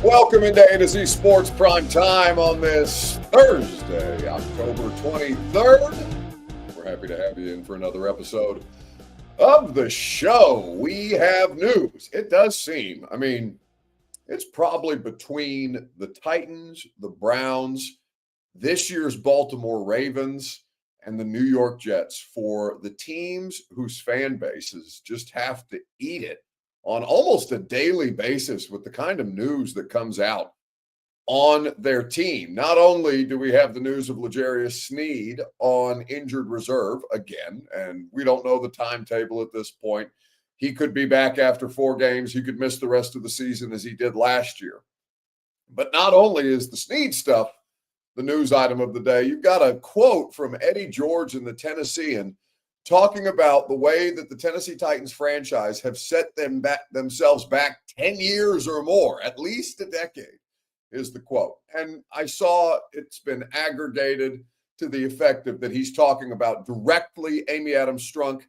Welcome into A to Z Sports Prime Time on this Thursday, October 23rd. We're happy to have you in for another episode of the show. We have news. It does seem, it's probably between the Titans, the Browns, this year's Baltimore Ravens, and the New York Jets for the teams whose fan bases just have to eat it on almost a daily basis with the kind of news that comes out on their team. Not only do we have the news of L'Jarius Sneed on injured reserve again, and we don't know the timetable at this point. He could be back after 4 games. He could miss the rest of the season as he did last year. But not only is the Sneed stuff the news item of the day, you've got a quote from Eddie George in the Tennessean talking about the way that the Tennessee Titans franchise have set themselves back 10 years or more, at least a decade, is the quote. And I saw it's been aggregated to the effect of that he's talking about directly Amy Adams Strunk.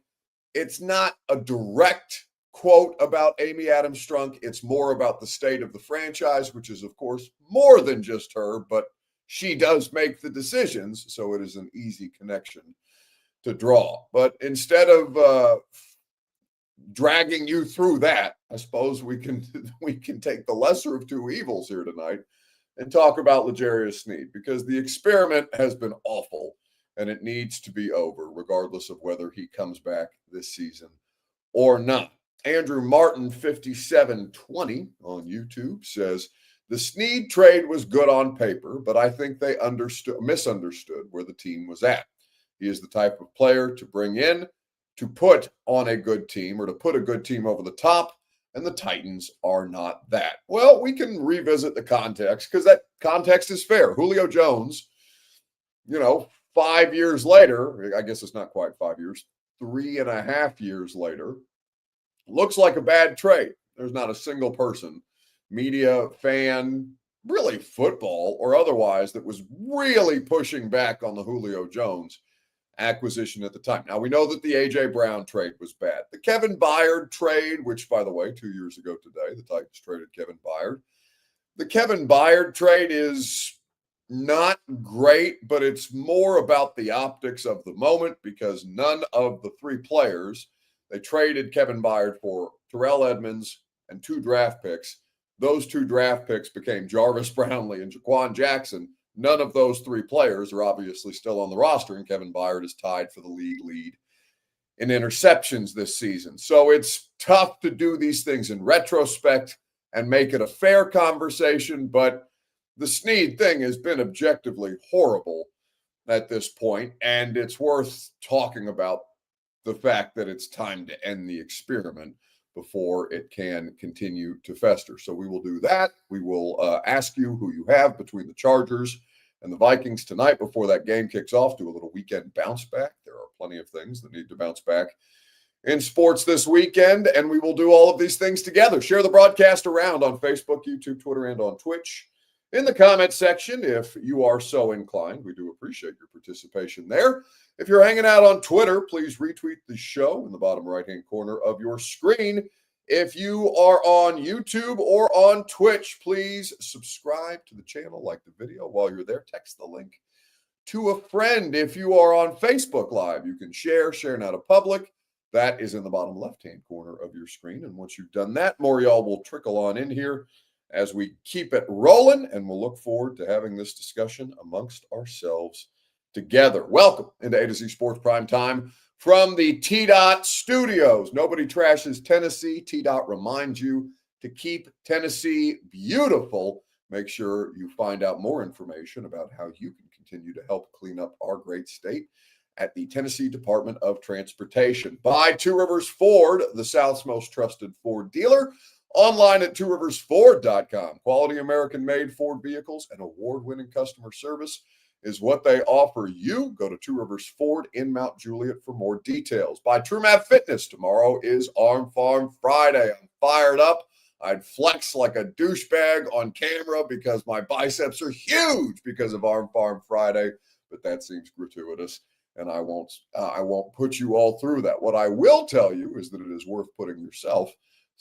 It's not a direct quote about Amy Adams Strunk. It's more about the state of the franchise, which is, of course, more than just her, but she does make the decisions, so it is an easy connection to draw. But instead of dragging you through that, I suppose we can take the lesser of two evils here tonight and talk about L'Jarius Sneed, because the experiment has been awful and it needs to be over, regardless of whether he comes back this season or not. Andrew Martin 5720 on YouTube says the Sneed trade was good on paper, but I think they misunderstood where the team was at. He is the type of player to bring in to put on a good team or to put a good team over the top, and the Titans are not that. Well, we can revisit the context because that context is fair. Julio Jones, 5 years later, I guess it's not quite 5 years, 3.5 years later, looks like a bad trade. There's not a single person, media, fan, really football or otherwise, that was really pushing back on the Julio Jones acquisition at the time. Now, we know that the A.J. Brown trade was bad. The Kevin Byard trade, which, by the way, 2 years ago today, the Titans traded Kevin Byard. The Kevin Byard trade is not great, but it's more about the optics of the moment because none of the 3 players, they traded Kevin Byard for Terrell Edmunds and 2 draft picks. Those 2 draft picks became Jarvis Brownlee and Jaquan Jackson. None of those 3 players are obviously still on the roster, and Kevin Byard is tied for the league lead in interceptions this season. So it's tough to do these things in retrospect and make it a fair conversation, but the Sneed thing has been objectively horrible at this point, and it's worth talking about the fact that it's time to end the experiment before it can continue to fester. So we will do that. We will ask you who you have between the Chargers and the Vikings tonight before that game kicks off. Do a little weekend bounce back. There are plenty of things that need to bounce back in sports this weekend, and we will do all of these things together. Share the broadcast around on Facebook, YouTube, Twitter, and on Twitch. In the comment section, if you are so inclined, we do appreciate your participation there. If you're hanging out on Twitter, please retweet the show in the bottom right-hand corner of your screen. If you are on YouTube or on Twitch, please subscribe to the channel, like the video. While you're there, text the link to a friend. If you are on Facebook Live, you can share now to public. That is in the bottom left-hand corner of your screen. And once you've done that, more y'all will trickle on in here as we keep it rolling, and we'll look forward to having this discussion amongst ourselves together. Welcome into A to Z Sports Prime Time from the T-Dot Studios. Nobody trashes Tennessee. T-Dot reminds you to keep Tennessee beautiful. Make sure you find out more information about how you can continue to help clean up our great state at the Tennessee Department of Transportation. By Two Rivers Ford, the South's most trusted Ford dealer. Online at tworiversford.com. Quality American-made Ford vehicles and award-winning customer service is what they offer you. Go to Two Rivers Ford in Mount Juliet for more details. By TrueMap Fitness, tomorrow is Arm Farm Friday. I'm fired up. I'd flex like a douchebag on camera because my biceps are huge because of Arm Farm Friday, but that seems gratuitous, and I won't put you all through that. What I will tell you is that it is worth putting yourself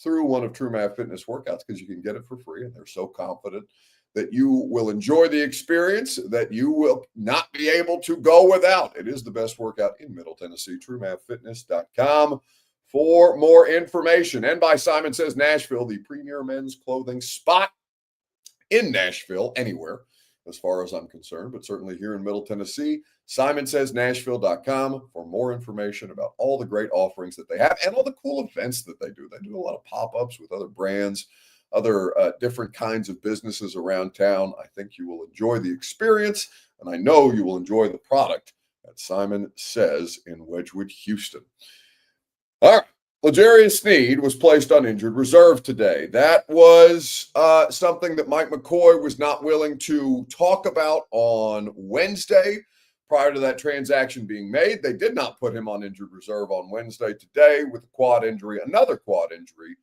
through one of TrueMath Fitness workouts because you can get it for free, and they're so confident that you will enjoy the experience that you will not be able to go without. It is the best workout in Middle Tennessee. TrueMathFitness.com for more information. And by Simon Says Nashville, the premier men's clothing spot in Nashville, anywhere, as far as I'm concerned, but certainly here in Middle Tennessee. SimonSaysNashville.com for more information about all the great offerings that they have and all the cool events that they do. They do a lot of pop-ups with other brands, other different kinds of businesses around town. I think you will enjoy the experience, and I know you will enjoy the product at Simon Says in Wedgwood, Houston. All right. L'Jarius Sneed was placed on injured reserve today. That was something that Mike McCoy was not willing to talk about on Wednesday prior to that transaction being made. They did not put him on injured reserve on Wednesday. Today, with a quad injury, another quad injury,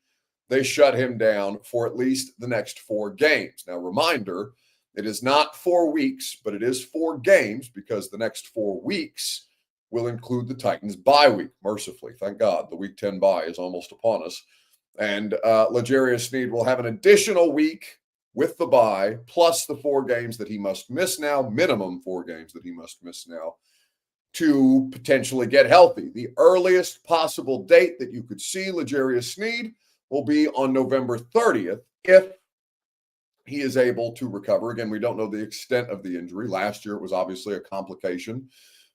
they shut him down for at least the next 4 games. Now, reminder, it is not 4 weeks, but it is 4 games because the next 4 weeks will include the Titans' bye week, mercifully. Thank God. The Week 10 bye is almost upon us. And L'Jarius Sneed will have an additional week with the bye, plus the 4 games that he must miss now, minimum 4 games that he must miss now, to potentially get healthy. The earliest possible date that you could see L'Jarius Sneed will be on November 30th if he is able to recover. Again, we don't know the extent of the injury. Last year, it was obviously a complication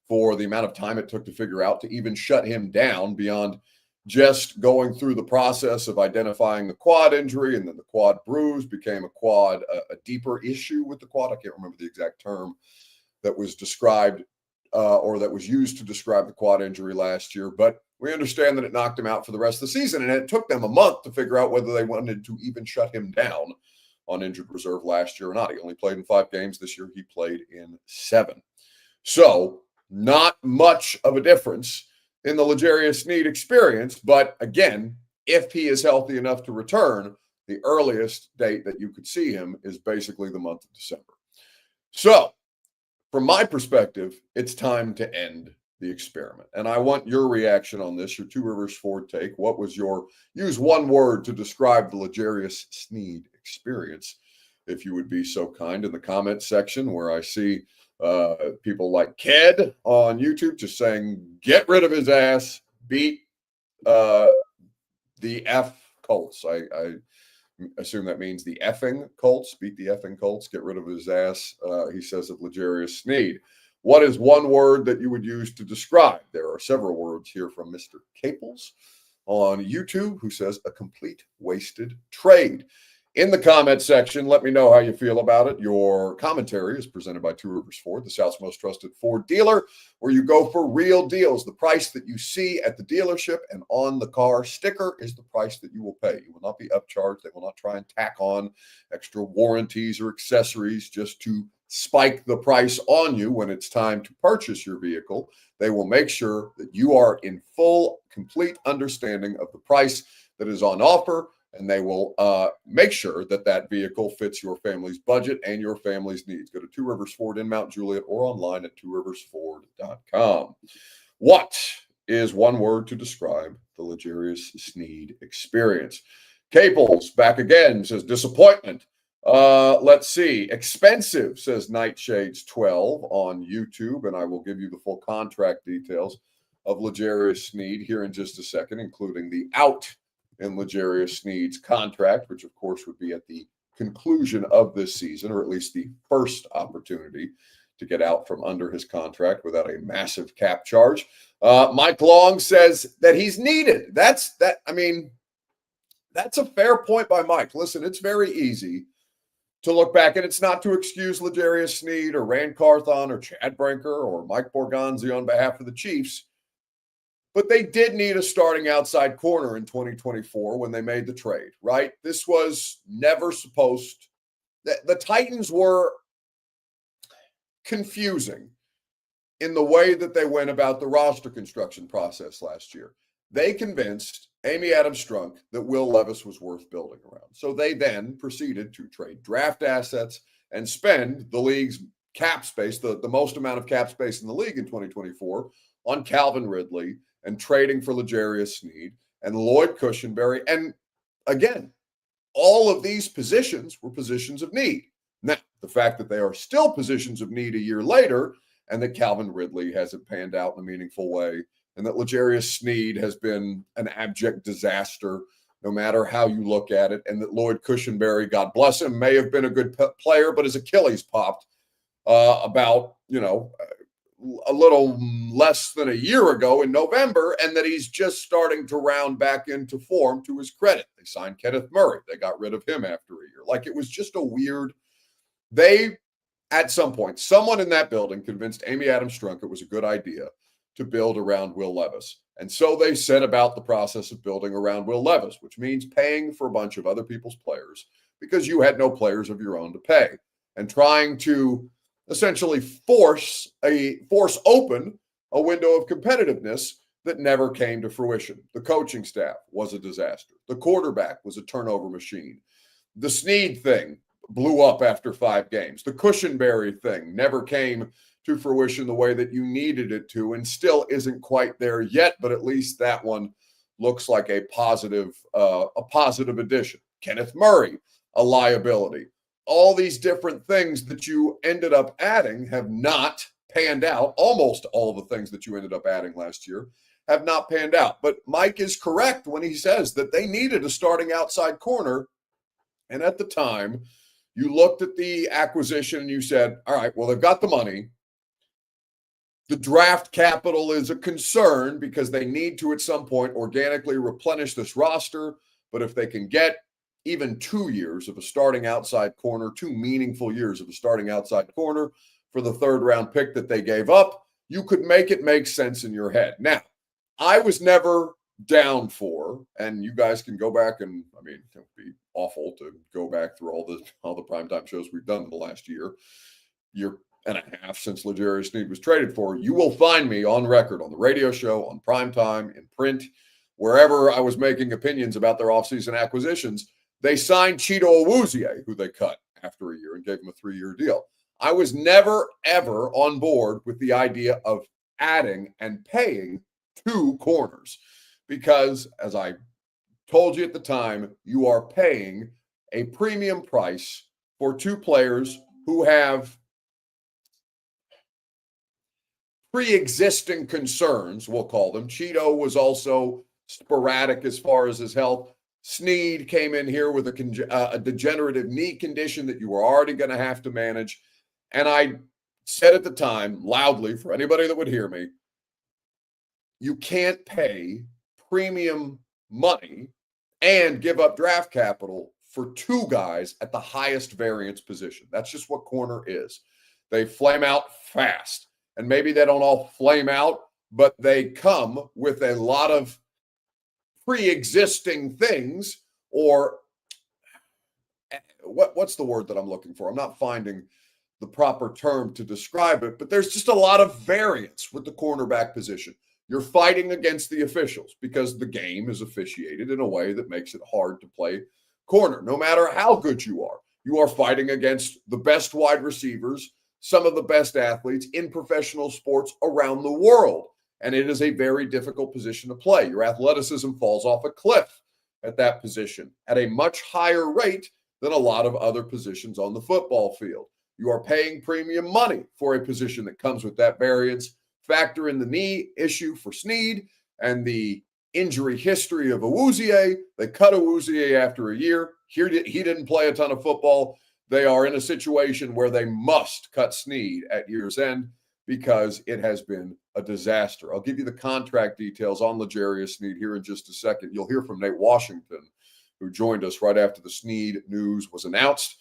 for the amount of time it took to figure out to even shut him down beyond just going through the process of identifying the quad injury, and then the quad bruise became a deeper issue with the quad. I can't remember the exact term that was described or that was used to describe the quad injury last year, but we understand that it knocked him out for the rest of the season, and it took them a month to figure out whether they wanted to even shut him down on injured reserve last year or not. He only played in 5 games this year. He played in 7. So not much of a difference in the L'Jarius Sneed experience, but again, if he is healthy enough to return, the earliest date that you could see him is basically the month of December. So, from my perspective, it's time to end the experiment. And I want your reaction on this, your Two Rivers Ford take. What was use one word to describe the L'Jarius Sneed experience, if you would be so kind, in the comment section, where I see people like Ked on YouTube just saying, get rid of his ass, beat the F Colts. I assume that means the effing Colts, beat the effing Colts, get rid of his ass, he says of L'Jarius Sneed. What is one word that you would use to describe? There are several words here from Mr. Caples on YouTube, who says a complete wasted trade. In the comment section, let me know how you feel about it. Your commentary is presented by Two Rivers Ford, the South's most trusted Ford dealer, where you go for real deals. The price that you see at the dealership and on the car sticker is the price that you will pay. You will not be upcharged. They will not try and tack on extra warranties or accessories just to spike the price on you when it's time to purchase your vehicle. They will make sure that you are in full, complete understanding of the price that is on offer, and they will make sure that that vehicle fits your family's budget and your family's needs. Go to Two Rivers Ford in Mount Juliet or online at tworiversford.com. What is one word to describe the L'Jarius Sneed experience? Caples back again, says disappointment. Let's see. Expensive, says Nightshades12 on YouTube, and I will give you the full contract details of L'Jarius Sneed here in just a second, including the out in L'Jarius Sneed's contract, which of course would be at the conclusion of this season, or at least the first opportunity to get out from under his contract without a massive cap charge. Mike Long says that he's needed. That's a fair point by Mike. Listen, it's very easy to look back, and it's not to excuse L'Jarius Sneed or Rand Carthon or Chad Brinker or Mike Borgonzi on behalf of the Chiefs, but they did need a starting outside corner in 2024 when they made the trade, right? This was never supposed. The Titans were confusing in the way that they went about the roster construction process last year. They convinced Amy Adams-Strunk that Will Levis was worth building around. So they then proceeded to trade draft assets and spend the league's cap space, the most amount of cap space in the league in 2024, on Calvin Ridley and trading for L'Jarius Sneed and Lloyd Cushenberry. And again, all of these positions were positions of need. Now, the fact that they are still positions of need a year later, and that Calvin Ridley hasn't panned out in a meaningful way, and that L'Jarius Sneed has been an abject disaster, no matter how you look at it, and that Lloyd Cushenberry, God bless him, may have been a good player, but his Achilles popped about, a little less than a year ago in November, and that he's just starting to round back into form. To his credit, they signed Kenneth Murray. They got rid of him after a year. Like, it was just a weird. At some point, someone in that building convinced Amy Adams Strunk it was a good idea to build around Will Levis. And so they set about the process of building around Will Levis, which means paying for a bunch of other people's players because you had no players of your own to pay, and trying to essentially force open a window of competitiveness that never came to fruition. The coaching staff was a disaster. The quarterback was a turnover machine. The Sneed thing blew up after 5 games. The Cushenberry thing never came to fruition the way that you needed it to, and still isn't quite there yet, but at least that one looks like a positive addition. Kenneth Murray, a liability. All these different things that you ended up adding have not panned out. Almost all the things that you ended up adding last year have not panned out. But Mike is correct when he says that they needed a starting outside corner. And at the time, you looked at the acquisition and you said, all right, well, they've got the money. The draft capital is a concern because they need to, at some point, organically replenish this roster. But if they can get even 2 years of a starting outside corner, 2 meaningful years of a starting outside corner for the 3rd round pick that they gave up, you could make it make sense in your head. Now, I was never down for, and you guys can go back and, it would be awful to go back through all the primetime shows we've done in the last year and a half since L'Jarius Sneed was traded for. You will find me on record on the radio show, on primetime, in print, wherever I was making opinions about their offseason acquisitions. They signed Cheeto Awuzie, who they cut after a year and gave him a 3-year deal. I was never, ever on board with the idea of adding and paying 2 corners because, as I told you at the time, you are paying a premium price for 2 players who have pre-existing concerns, we'll call them. Cheeto was also sporadic as far as his health. Sneed came in here with a degenerative knee condition that you were already going to have to manage. And I said at the time, loudly, for anybody that would hear me, you can't pay premium money and give up draft capital for 2 guys at the highest variance position. That's just what corner is. They flame out fast. And maybe they don't all flame out, but they come with a lot of pre-existing things, or what's the word that I'm looking for? I'm not finding the proper term to describe it, but there's just a lot of variance with the cornerback position. You're fighting against the officials because the game is officiated in a way that makes it hard to play corner. No matter how good you are fighting against the best wide receivers, some of the best athletes in professional sports around the world. And it is a very difficult position to play. Your athleticism falls off a cliff at that position at a much higher rate than a lot of other positions on the football field. You are paying premium money for a position that comes with that variance. Factor in the knee issue for Sneed and the injury history of Awuzie. They cut Awuzie after a year. He didn't play a ton of football. They are in a situation where they must cut Sneed at year's end because it has been a disaster. I'll give you the contract details on L'Jarius Sneed here in just a second. You'll hear from Nate Washington, who joined us right after the Sneed news was announced.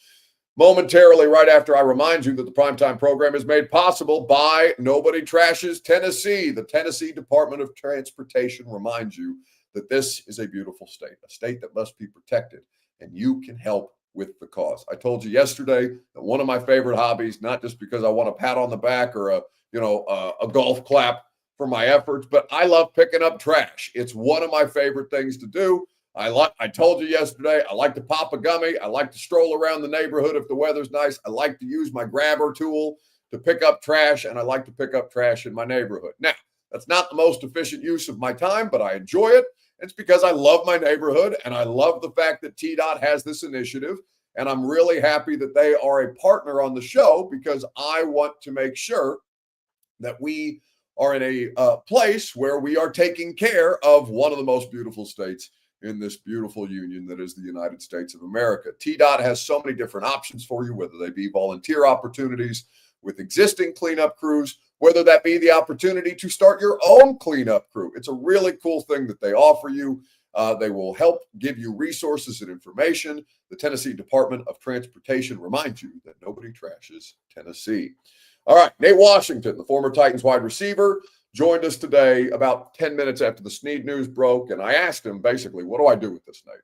Momentarily, right after I remind you that the primetime program is made possible by Nobody Trashes Tennessee. The Tennessee Department of Transportation reminds you that this is a beautiful state, a state that must be protected, and you can help with the cause. I told you yesterday that one of my favorite hobbies, not just because I want a pat on the back or a golf clap for my efforts, but I love picking up trash. It's one of my favorite things to do. I told you yesterday, I like to pop a gummy. I like to stroll around the neighborhood if the weather's nice. I like to use my grabber tool to pick up trash, and I like to pick up trash in my neighborhood. Now, that's not the most efficient use of my time, but I enjoy it. It's because I love my neighborhood and I love the fact that TDOT has this initiative. And I'm really happy that they are a partner on the show because I want to make sure that we are in a place where we are taking care of one of the most beautiful states in this beautiful union that is the United States of America. TDOT has so many different options for you, whether they be volunteer opportunities with existing cleanup crews, whether that be the opportunity to start your own cleanup crew. It's a really cool thing that they offer you. They will help give you resources and information. The Tennessee Department of Transportation reminds you that nobody trashes Tennessee. All right, Nate Washington, the former Titans wide receiver, joined us today about 10 minutes after the Sneed news broke, and I asked him basically, what do I do with this, Nate?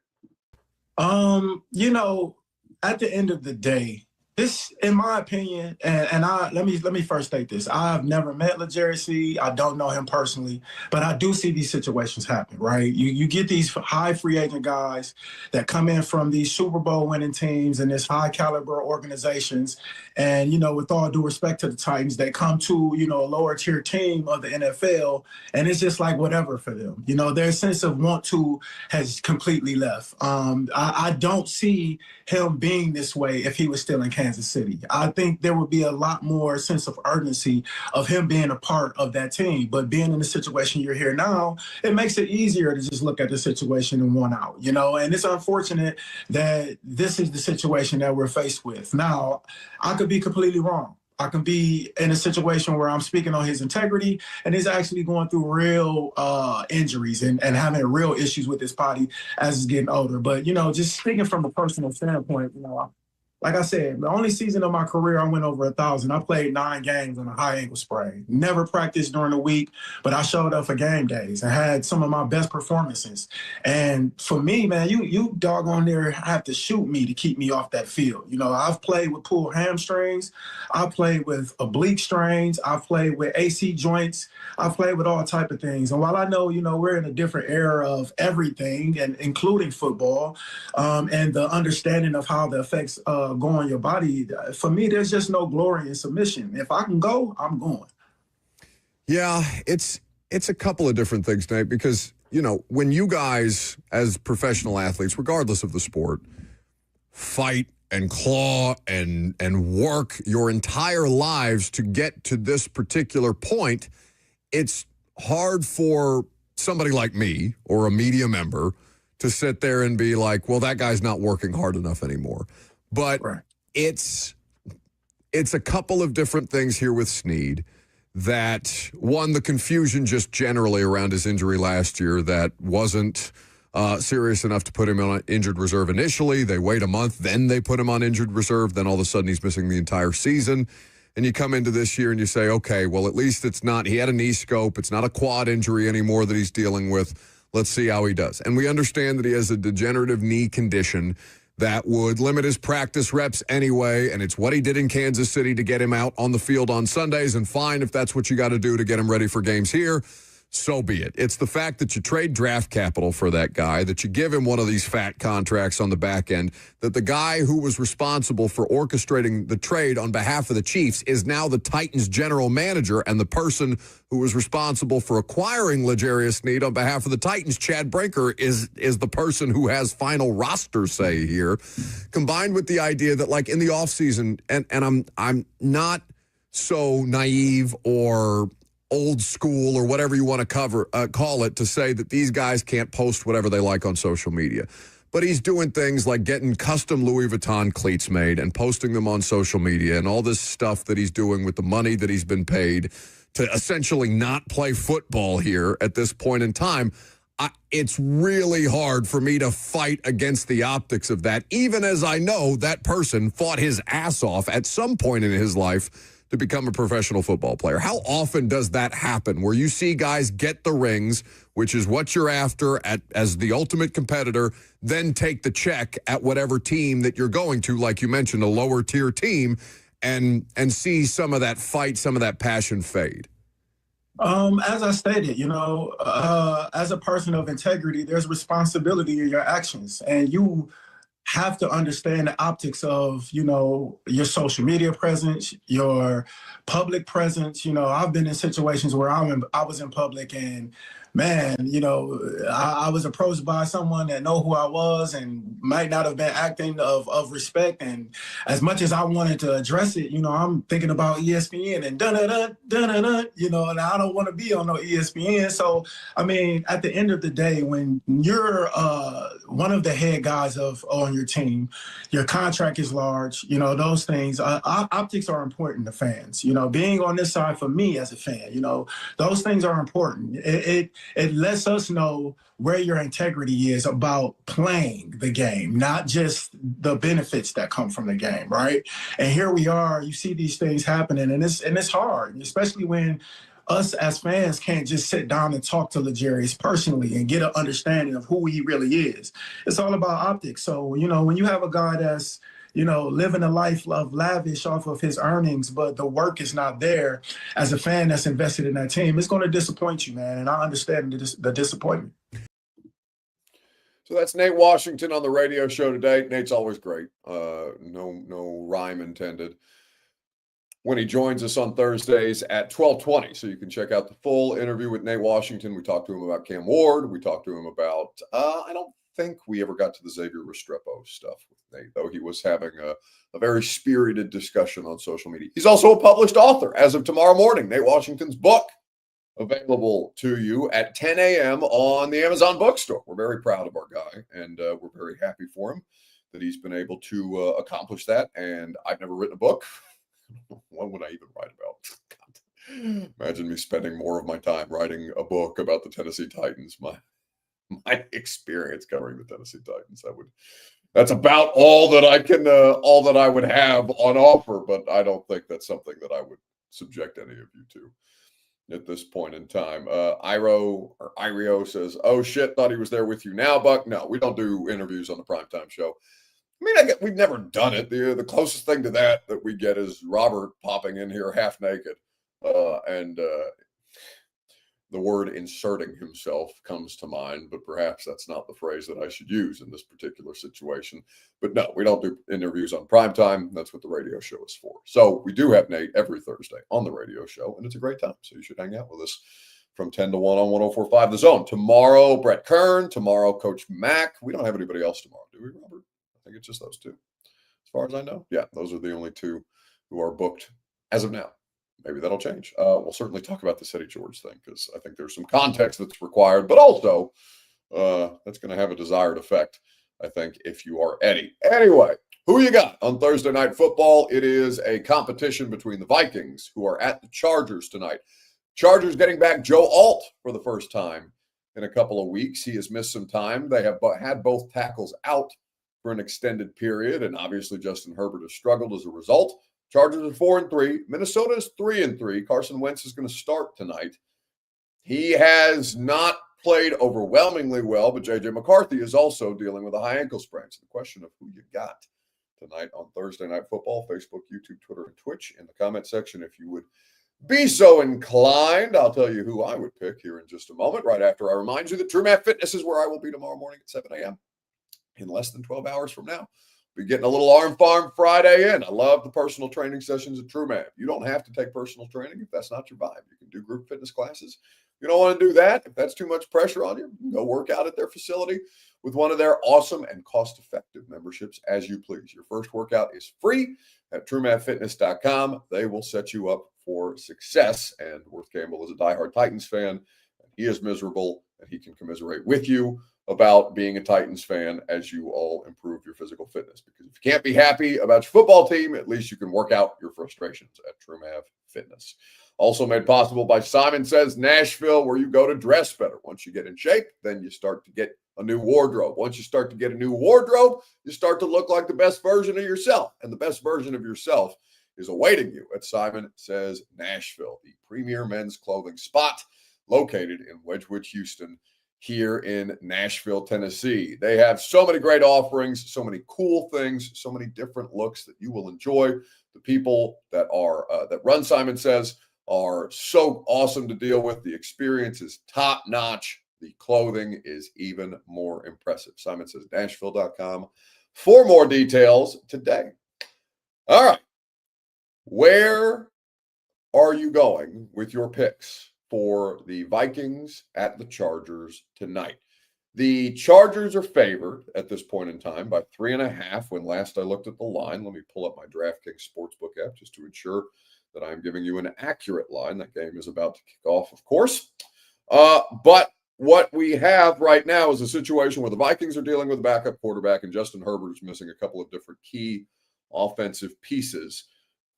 You know, at the end of the day, this, in my opinion, and let me first state this. I've never met L'Jarius Sneed. I don't know him personally, but I do see these situations happen, right? You get these high free agent guys that come in from these Super Bowl winning teams and this high caliber organizations. And, you know, with all due respect to the Titans, they come to, you know, a lower tier team of the NFL, and it's just like whatever for them. You know, their sense of want to has completely left. I don't see him being this way if he was still in Kansas City. I think there would be a lot more sense of urgency of him being a part of that team. But being in the situation you're here now, it makes it easier to just look at the situation and one out, you know, and it's unfortunate that this is the situation that we're faced with. Now, I could be completely wrong. I can be in a situation where I'm speaking on his integrity and he's actually going through real injuries and having real issues with his body as he's getting older. But, you know, just speaking from a personal standpoint, you know, like I said, the only season of my career I went over 1,000. I played 9 games on a high ankle sprain. Never practiced during the week, but I showed up for game days and had some of my best performances. And for me, man, you doggone near have to shoot me to keep me off that field. You know, I've played with pulled hamstrings. I've played with oblique strains. I've played with AC joints. I've played with all type of things. And while I know, you know, we're in a different era of everything, and including football, and the understanding of how the effects go on your body, for me, there's just no glory in submission. If I can go, I'm going. Yeah, it's a couple of different things, Nate, because, you know, when you guys as professional athletes, regardless of the sport, fight and claw and work your entire lives to get to this particular point, it's hard for somebody like me or a media member to sit there and be like, well, that guy's not working hard enough anymore. But right. It's a couple of different things here with Sneed. That, one, the confusion just generally around his injury last year that wasn't serious enough to put him on injured reserve initially. They wait a month, then they put him on injured reserve. Then all of a sudden he's missing the entire season. And you come into this year and you say, okay, well, at least it's not, he had a knee scope. It's not a quad injury anymore that he's dealing with. Let's see how he does. And we understand that he has a degenerative knee condition that would limit his practice reps anyway, and it's what he did in Kansas City to get him out on the field on Sundays, and fine, if that's what you got to do to get him ready for games here, so be it. It's the fact that you trade draft capital for that guy, that you give him one of these fat contracts on the back end, that the guy who was responsible for orchestrating the trade on behalf of the Chiefs is now the Titans general manager, and the person who was responsible for acquiring L'Jarius Sneed on behalf of the Titans, Chad Brinker, is the person who has final roster say here, combined with the idea that, like, in the offseason, and I'm not so naive or old school or whatever you want to call it, to say that these guys can't post whatever they like on social media. But he's doing things like getting custom Louis Vuitton cleats made and posting them on social media, and all this stuff that he's doing with the money that he's been paid to essentially not play football here at this point in time. It's really hard for me to fight against the optics of that, even as I know that person fought his ass off at some point in his life to become a professional football player. How often does that happen, where you see guys get the rings, which is what you're after as the ultimate competitor, then take the check at whatever team that you're going to, like you mentioned, a lower tier team, and see some of that fight, some of that passion fade? As I stated, you know, as a person of integrity, there's responsibility in your actions, and you have to understand the optics of, you know, your social media presence, your public presence. You know, I've been in situations where I was in public and man, I was approached by someone that know who I was and might not have been acting of respect. And as much as I wanted to address it, I'm thinking about ESPN and and I don't want to be on no ESPN. So, I mean, at the end of the day, when you're one of the head guys on your team, your contract is large, those things, optics are important to fans, being on this side for me as a fan, those things are important. It lets us know where your integrity is about playing the game, not just the benefits that come from the game, right? And here we are, you see these things happening, and it's hard, especially when us as fans can't just sit down and talk to L'Jarius personally and get an understanding of who he really is. It's all about optics. So, when you have a guy that's living a life of lavish off of his earnings, but the work is not there as a fan that's invested in that team, it's going to disappoint you, man. And I understand the disappointment. So that's Nate Washington on the radio show today. Nate's always great. No rhyme intended. When he joins us on Thursdays at 12:20. So you can check out the full interview with Nate Washington. We talked to him about Cam Ward. We talked to him about, I don't think we ever got to the Xavier Restrepo stuff with Nate, though he was having a very spirited discussion on social media. He's also a published author as of tomorrow morning. Nate Washington's book available to you at 10 a.m. on the Amazon bookstore. We're very proud of our guy, and we're very happy for him that he's been able to accomplish that. And I've never written a book. What would I even write about? God. Imagine me spending more of my time writing a book about the Tennessee Titans. My experience covering the Tennessee Titans. That's about all that I would have on offer, but I don't think that's something that I would subject any of you to at this point in time. Irio says, "Oh shit, thought he was there with you now, Buck." No, we don't do interviews on the primetime show. I mean, we've never done it. The closest thing to that we get is Robert popping in here half naked, and the word inserting himself comes to mind, but perhaps that's not the phrase that I should use in this particular situation. But no, we don't do interviews on primetime. That's what the radio show is for. So we do have Nate every Thursday on the radio show, and it's a great time. So you should hang out with us from 10 to 1 on 104.5 The Zone. Tomorrow, Brett Kern. Tomorrow, Coach Mack. We don't have anybody else tomorrow, do we, Robert? I think it's just those two. As far as I know. Yeah, those are the only two who are booked as of now. Maybe that'll change. We'll certainly talk about the City George thing because I think there's some context that's required, but also that's going to have a desired effect, I think, if you are Eddie. Anyway, who you got on Thursday Night Football? It is a competition between the Vikings, who are at the Chargers tonight. Chargers getting back Joe Alt for the first time in a couple of weeks. He has missed some time. They have had both tackles out for an extended period, and obviously Justin Herbert has struggled as a result. Chargers are 4-3. Minnesota is 3-3. Carson Wentz is going to start tonight. He has not played overwhelmingly well, but J.J. McCarthy is also dealing with a high ankle sprain. So the question of who you got tonight on Thursday Night Football, Facebook, YouTube, Twitter, and Twitch in the comment section, if you would be so inclined. I'll tell you who I would pick here in just a moment, right after I remind you that True Math Fitness is where I will be tomorrow morning at 7 a.m. in less than 12 hours from now. We're getting a little Arm Farm Friday in. I love the personal training sessions at True Math. You don't have to take personal training if that's not your vibe. You can do group fitness classes. If you don't want to do that, if that's too much pressure on you, go work out at their facility with one of their awesome and cost-effective memberships as you please. Your first workout is free at TrueMathFitness.com. They will set you up for success. And Worth Campbell is a diehard Titans fan, and he is miserable, and he can commiserate with you about being a Titans fan as you all improve your physical fitness. Because if you can't be happy about your football team, at least you can work out your frustrations at True Math Fitness. Also made possible by Simon Says Nashville, where you go to dress better. Once you get in shape, then you start to get a new wardrobe. Once you start to get a new wardrobe, you start to look like the best version of yourself. And the best version of yourself is awaiting you at Simon Says Nashville, the premier men's clothing spot located in Wedgwood, Houston, here in Nashville, Tennessee. They have so many great offerings, so many cool things, so many different looks that you will enjoy. The people that that run Simon Says are so awesome to deal with. The experience is top notch. The clothing is even more impressive. SimonSaysNashville.com for more details today. All right. Where are you going with your picks for the Vikings at the Chargers tonight. The Chargers are favored at this point in time by 3.5 when last I looked at the line. Let me pull up my DraftKings Sportsbook app just to ensure that I'm giving you an accurate line. That game is about to kick off, of course. But what we have right now is a situation where the Vikings are dealing with a backup quarterback and Justin Herbert is missing a couple of different key offensive pieces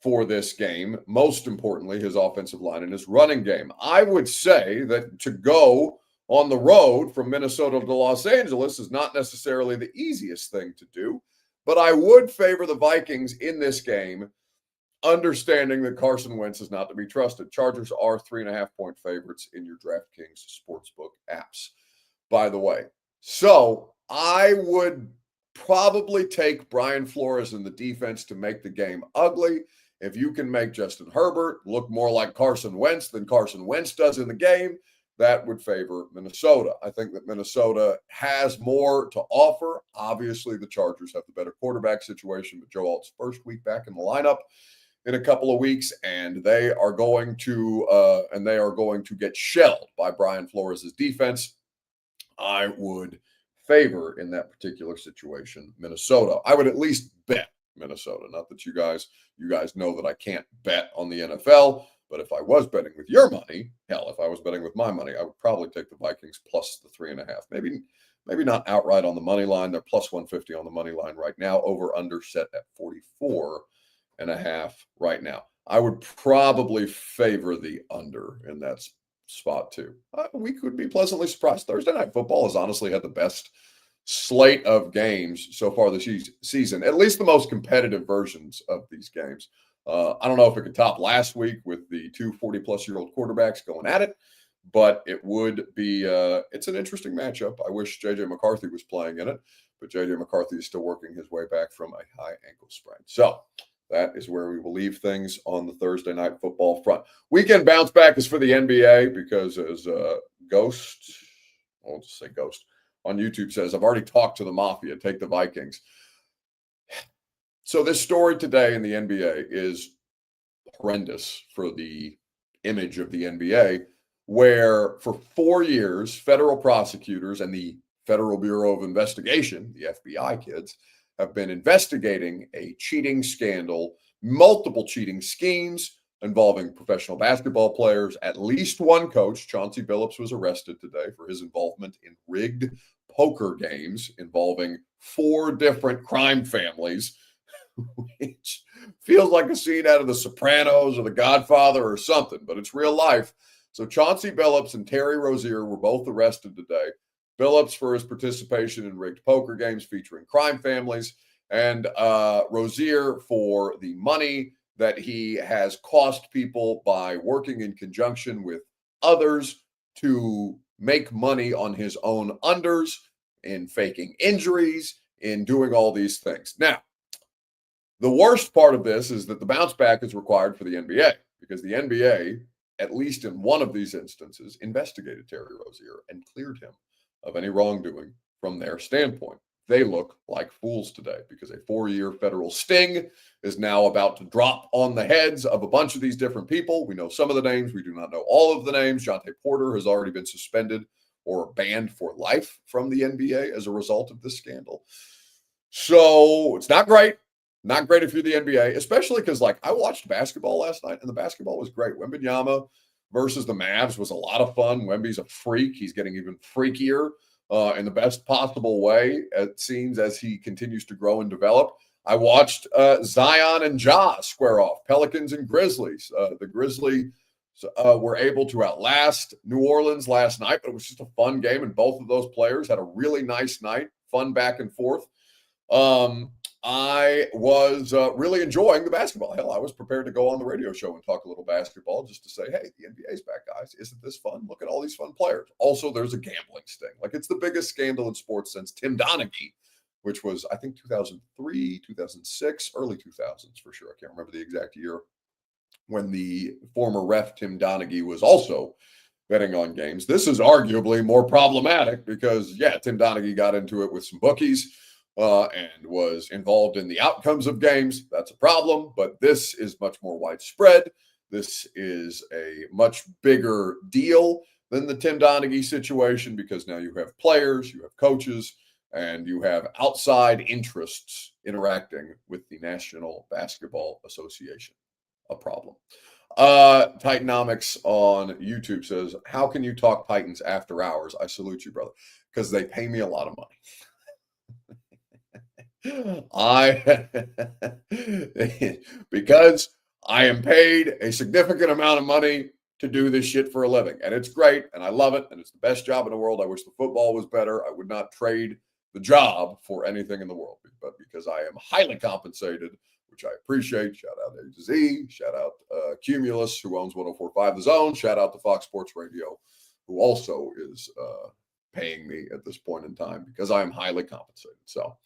for this game. Most importantly, his offensive line and his running game. I would say that to go on the road from Minnesota to Los Angeles is not necessarily the easiest thing to do, but I would favor the Vikings in this game, understanding that Carson Wentz is not to be trusted. Chargers are 3.5-point favorites in your DraftKings Sportsbook apps, by the way. So I would probably take Brian Flores and the defense to make the game ugly. If you can make Justin Herbert look more like Carson Wentz than Carson Wentz does in the game, that would favor Minnesota. I think that Minnesota has more to offer. Obviously, the Chargers have the better quarterback situation, but Joe Alt's first week back in the lineup in a couple of weeks, and they are going to get shelled by Brian Flores' defense. I would favor in that particular situation Minnesota. I would at least bet Minnesota. Not that you guys know that I can't bet on the NFL, but if I was betting with your money, hell, if I was betting with my money, I would probably take the Vikings plus the 3.5. Maybe not outright on the money line. They're plus 150 on the money line right now. Over under set at 44.5 right now. I would probably favor the under in that spot too. We could be pleasantly surprised. Thursday Night Football has honestly had the best slate of games so far this season, at least the most competitive versions of these games. I don't know if it could top last week with the two 40-plus-year-old quarterbacks going at it, but it would be it's an interesting matchup. I wish J.J. McCarthy was playing in it, but J.J. McCarthy is still working his way back from a high ankle sprain. So that is where we will leave things on the Thursday Night Football front. Weekend bounce back is for the NBA because as Ghost, I'll just say Ghost, on YouTube says, I've already talked to the Mafia, take the Vikings. So this story today in the NBA is horrendous for the image of the NBA, where for 4 years, federal prosecutors and the Federal Bureau of Investigation, the FBI kids, have been investigating a cheating scandal, multiple cheating schemes involving professional basketball players. At least one coach, Chauncey Billups, was arrested today for his involvement in rigged poker games involving 4 different crime families, which feels like a scene out of The Sopranos or The Godfather or something, but it's real life. So Chauncey Billups and Terry Rozier were both arrested today. Billups for his participation in rigged poker games featuring crime families, and Rozier for the money that he has cost people by working in conjunction with others to make money on his own unders, in faking injuries, in doing all these things. Now, the worst part of this is that the bounce back is required for the NBA because the NBA, at least in one of these instances, investigated Terry Rozier and cleared him of any wrongdoing from their standpoint. They look like fools today because a 4-year federal sting is now about to drop on the heads of a bunch of these different people. We know some of the names. We do not know all of the names. Jonte Porter has already been suspended or banned for life from the NBA as a result of this scandal. So it's not great. Not great if you're the NBA, especially because, I watched basketball last night, and the basketball was great. Wembanyama versus the Mavs was a lot of fun. Wemby's a freak. He's getting even freakier in the best possible way, it seems, as he continues to grow and develop. I watched Zion and Ja square off, Pelicans and Grizzlies. The Grizzlies were able to outlast New Orleans last night, but it was just a fun game, and both of those players had a really nice night, fun back and forth. I was really enjoying the basketball. Hell, I was prepared to go on the radio show and talk a little basketball just to say, hey, the NBA's back, guys. Isn't this fun? Look at all these fun players. Also, there's a gambling sting. It's the biggest scandal in sports since Tim Donaghy, which was, I think, 2003, 2006, early 2000s for sure. I can't remember the exact year, when the former ref Tim Donaghy was also betting on games. This is arguably more problematic because, Tim Donaghy got into it with some bookies and was involved in the outcomes of games. That's a problem, but this is much more widespread. This is a much bigger deal than the Tim Donaghy situation because now you have players, you have coaches, and you have outside interests interacting with the National Basketball Association. A problem. Titanomics on YouTube says, how can you talk Titans after hours? I salute you, brother, because they pay me a lot of money. Because I am paid a significant amount of money to do this shit for a living. And it's great, and I love it, and it's the best job in the world. I wish the football was better. I would not trade the job for anything in the world. But because I am highly compensated, which I appreciate, shout out A to Z, shout out Cumulus, who owns 104.5 The Zone, shout out to Fox Sports Radio, who also is paying me at this point in time because I am highly compensated. So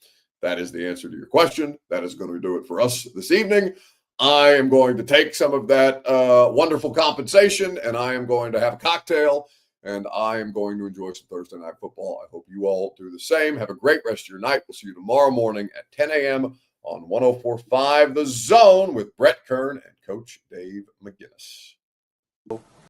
that is the answer to your question. That is going to do it for us this evening. I am going to take some of that wonderful compensation, and I am going to have a cocktail, and I am going to enjoy some Thursday Night Football. I hope you all do the same. Have a great rest of your night. We'll see you tomorrow morning at 10 a.m. on 104.5 The Zone with Brett Kern and Coach Dave McGinnis.